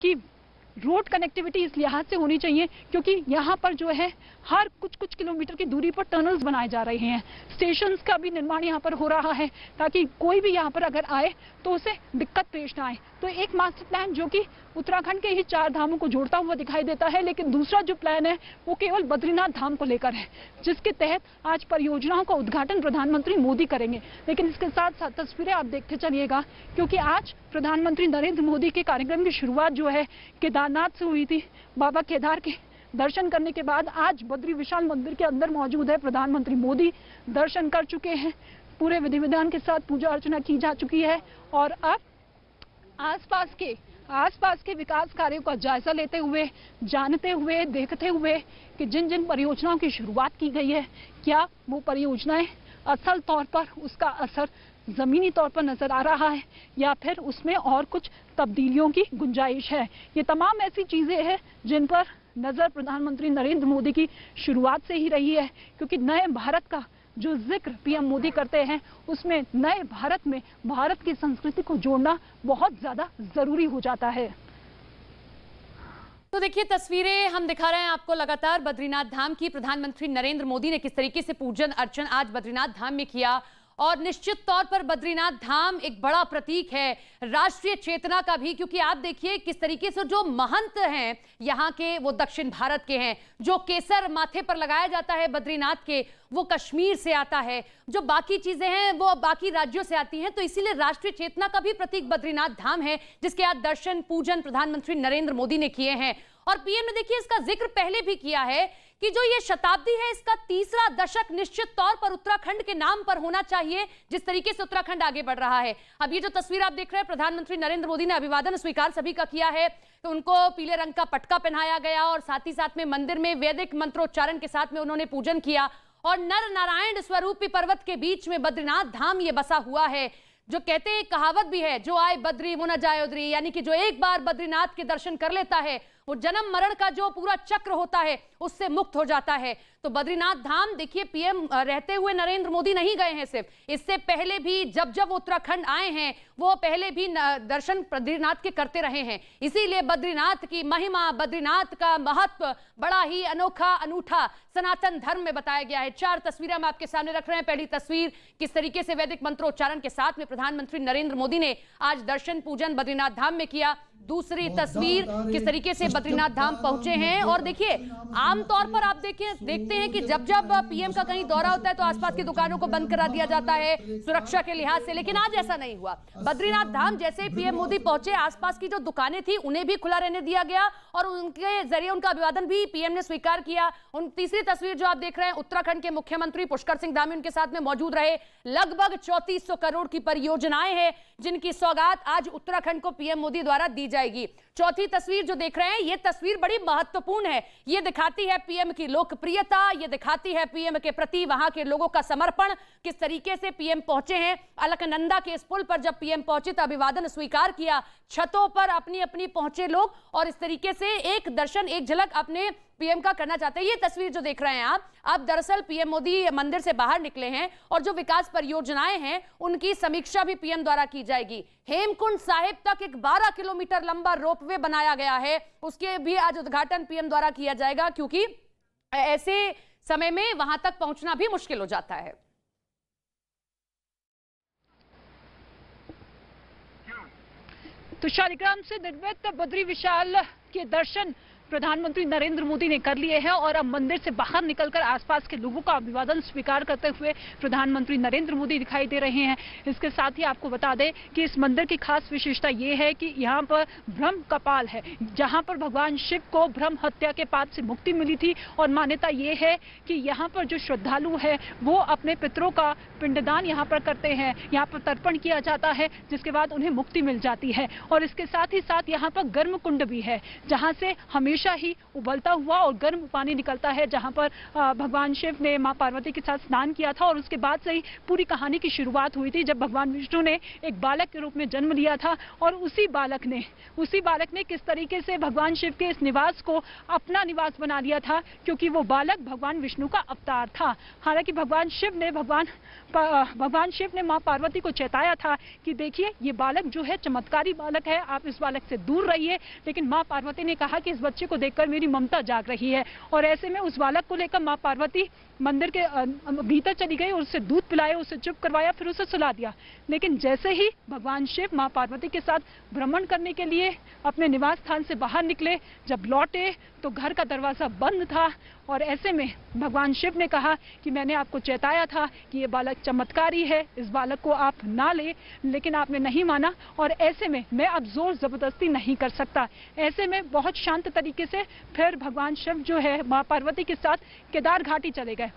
कि road connectivity इस लिहाज से होनी चाहिए क्योंकि यहाँ पर जो है हर कुछ किलोमीटर की दूरी पर टनल्स बनाए जा रहे हैं। स्टेशंस का भी निर्माण यहाँ पर हो रहा है ताकि कोई भी यहाँ पर अगर आए तो उसे दिक्कत पेश ना आए। तो एक मास्टर प्लान जो कि उत्तराखंड के ही 4 धामों को जोड़ता हुआ दिखाई देता है, लेकिन दूसरा जो प्लान है वो केवल बद्रीनाथ धाम को लेकर है, जिसके तहत आज परियोजनाओं का उद्घाटन प्रधानमंत्री मोदी करेंगे। लेकिन इसके साथ साथ तस्वीरें आप देखते चलिएगा क्योंकि आज प्रधानमंत्री नरेंद्र मोदी के कार्यक्रम की शुरुआत जो है केदारनाथ से हुई थी। बाबा केदार के दर्शन करने के बाद आज बद्री विशाल मंदिर के अंदर मौजूद है प्रधानमंत्री मोदी। दर्शन कर चुके हैं, पूरे विधि विधान के साथ पूजा अर्चना की जा चुकी है और अब आसपास के विकास कार्यों का जायजा लेते हुए, जानते हुए, देखते हुए कि जिन जिन परियोजनाओं की शुरुआत की गई है, क्या वो परियोजनाएं असल तौर पर उसका असर जमीनी तौर पर नजर आ रहा है या फिर उसमें और कुछ तब्दीलियों की गुंजाइश है। ये तमाम ऐसी चीजें हैं जिन पर नजर प्रधानमंत्री नरेंद्र मोदी की शुरुआत से ही रही है क्योंकि नए भारत का जो जिक्र पीएम मोदी करते हैं उसमें नए भारत में भारत की संस्कृति को जोड़ना बहुत ज्यादा जरूरी हो जाता है। तो देखिए तस्वीरें हम दिखा रहे हैं आपको लगातार बद्रीनाथ धाम की। प्रधानमंत्री नरेंद्र मोदी ने किस तरीके से पूजन अर्चन आज बद्रीनाथ धाम में किया और निश्चित तौर पर बद्रीनाथ धाम एक बड़ा प्रतीक है राष्ट्रीय चेतना का भी, क्योंकि आप देखिए किस तरीके से जो महंत हैं यहाँ के वो दक्षिण भारत के हैं। जो केसर माथे पर लगाया जाता है बद्रीनाथ के वो कश्मीर से आता है, जो बाकी चीजें हैं वो बाकी राज्यों से आती हैं। तो इसीलिए राष्ट्रीय चेतना का भी प्रतीक बद्रीनाथ धाम है जिसके आज दर्शन पूजन प्रधानमंत्री नरेंद्र मोदी ने किए हैं। और पीएम ने देखिए इसका जिक्र पहले भी किया है कि जो ये शताब्दी है इसका तीसरा दशक निश्चित तौर पर उत्तराखंड के नाम पर होना चाहिए, जिस तरीके से उत्तराखंड आगे बढ़ रहा है। अब ये जो तस्वीर आप देख रहे हैं प्रधानमंत्री नरेंद्र मोदी ने अभिवादन स्वीकार सभी का किया है, तो उनको पीले रंग का पटका पहनाया गया और साथ ही साथ में मंदिर में वैदिक मंत्रोच्चारण के साथ में उन्होंने पूजन किया। और नर नारायण स्वरूपी पर्वत के बीच में बद्रीनाथ धाम ये बसा हुआ है। जो कहते हैं कहावत भी है, जो आए बद्री वो न जाए उधरी, यानी कि जो एक बार बद्रीनाथ के दर्शन कर लेता है वो जन्म मरण का जो पूरा चक्र होता है उससे मुक्त हो जाता है। तो बद्रीनाथ धाम देखिए पीएम रहते हुए नरेंद्र मोदी नहीं गए हैं, सिर्फ इससे पहले भी जब जब उत्तराखंड आए हैं वो पहले भी दर्शन बद्रीनाथ के करते रहे हैं। इसीलिए बद्रीनाथ की महिमा, बद्रीनाथ का महत्व बड़ा ही अनोखा अनूठा सनातन धर्म में बताया गया है। 4 तस्वीरें हम आपके सामने रख रहे हैं। पहली तस्वीर किस तरीके से वैदिक मंत्रोच्चारण के साथ में प्रधानमंत्री नरेंद्र मोदी ने आज दर्शन पूजन बद्रीनाथ धाम में किया। दूसरी तस्वीर किस तरीके से बद्रीनाथ धाम पहुंचे हैं। और देखिए आमतौर पर आप देखते हैं कि जब जब पीएम का कहीं दौरा होता है तो आसपास की दुकानों को बंद करा दिया जाता है सुरक्षा के लिहाज से, लेकिन आज ऐसा नहीं हुआ। बद्रीनाथ धाम जैसे पीएम मोदी पहुंचे आसपास की जो दुकानें थी उन्हें भी खुला रहने दिया गया और उनके जरिए उनका अभिवादन भी पीएम ने स्वीकार किया। तीसरी तस्वीर जो आप देख रहे हैं उत्तराखंड के मुख्यमंत्री पुष्कर सिंह धामी उनके साथ में मौजूद रहे। लगभग 3400 करोड़ की परियोजनाएं हैं जिनकी सौगात आज उत्तराखंड को पीएम मोदी द्वारा दी जाएगी। चौथी तस्वीर जो देख रहे हैं ये तस्वीर बड़ी महत्वपूर्ण है। ये दिखाती है पीएम की लोकप्रियता, ये दिखाती है पीएम के प्रति वहां के लोगों का समर्पण। किस तरीके से पीएम पहुंचे हैं अलकनंदा के इस पुल पर जब पीएम पहुंचे तो अभिवादन स्वीकार किया। छतों पर अपनी अपनी पहुंचे लोग और इस तरीके से एक दर्शन एक झलक अपने पीएम का करना चाहते हैं। ये तस्वीर जो देख रहे हैं आप दरअसल पीएम मोदी मंदिर से बाहर निकले हैं और जो विकास परियोजनाएं हैं उनकी समीक्षा भी पीएम द्वारा की जाएगी। हेमकुंड साहिब तक एक 12 किलोमीटर लंबा रोपवे बनाया गया है, उसके भी आज उद्घाटन पीएम द्वारा किया जाएगा क्योंकि ऐसे समय में वहां तक पहुंचना भी मुश्किल हो जाता है। तो शालिग्राम से निर्मित बद्री विशाल के दर्शन प्रधानमंत्री नरेंद्र मोदी ने कर लिए हैं और अब मंदिर से बाहर निकलकर आसपास के लोगों का अभिवादन स्वीकार करते हुए प्रधानमंत्री नरेंद्र मोदी दिखाई दे रहे हैं। इसके साथ ही आपको बता दें कि इस मंदिर की खास विशेषता ये है कि यहाँ पर ब्रह्म कपाल है, जहाँ पर भगवान शिव को ब्रह्म हत्या के पाप से मुक्ति मिली थी और मान्यता ये है कि यहाँ पर जो श्रद्धालु है वो अपने पितरों का पिंडदान यहाँ पर करते हैं, यहाँ पर तर्पण किया जाता है जिसके बाद उन्हें मुक्ति मिल जाती है। और इसके साथ ही साथ यहाँ पर गर्म कुंड भी है जहाँ से हमेशा हमेशा ही उबलता हुआ और गर्म पानी निकलता है, जहां पर भगवान शिव ने मां पार्वती के साथ स्नान किया था। और उसके बाद से ही पूरी कहानी की शुरुआत हुई थी, जब भगवान विष्णु ने एक बालक के रूप में जन्म लिया था। और उसी बालक ने किस तरीके से भगवान शिव के इस निवास को अपना निवास बना लिया था, क्योंकि वो बालक भगवान विष्णु का अवतार था। हालांकि भगवान शिव ने मां पार्वती को चेताया था कि देखिए, ये बालक जो है चमत्कारी बालक है, आप इस बालक से दूर रहिए। लेकिन मां पार्वती ने कहा कि इस बच्चे को देखकर मेरी ममता जाग रही है। और ऐसे में उस बालक को लेकर मां पार्वती मंदिर के भीतर चली गई और उसे दूध पिलाया, उसे चुप करवाया, फिर उसे सुला दिया। लेकिन जैसे ही भगवान शिव मां पार्वती के साथ भ्रमण करने के लिए अपने निवास स्थान से बाहर निकले, जब लौटे तो घर का दरवाजा बंद था। और ऐसे में भगवान शिव ने कहा कि मैंने आपको चेताया था कि ये बालक चमत्कारी है, इस बालक को आप ना ले, लेकिन आपने नहीं माना। और ऐसे में मैं अब जोर जबरदस्ती नहीं कर सकता। ऐसे में बहुत शांत तरीके से फिर भगवान शिव जो है मां पार्वती के साथ केदार घाटी चले गए।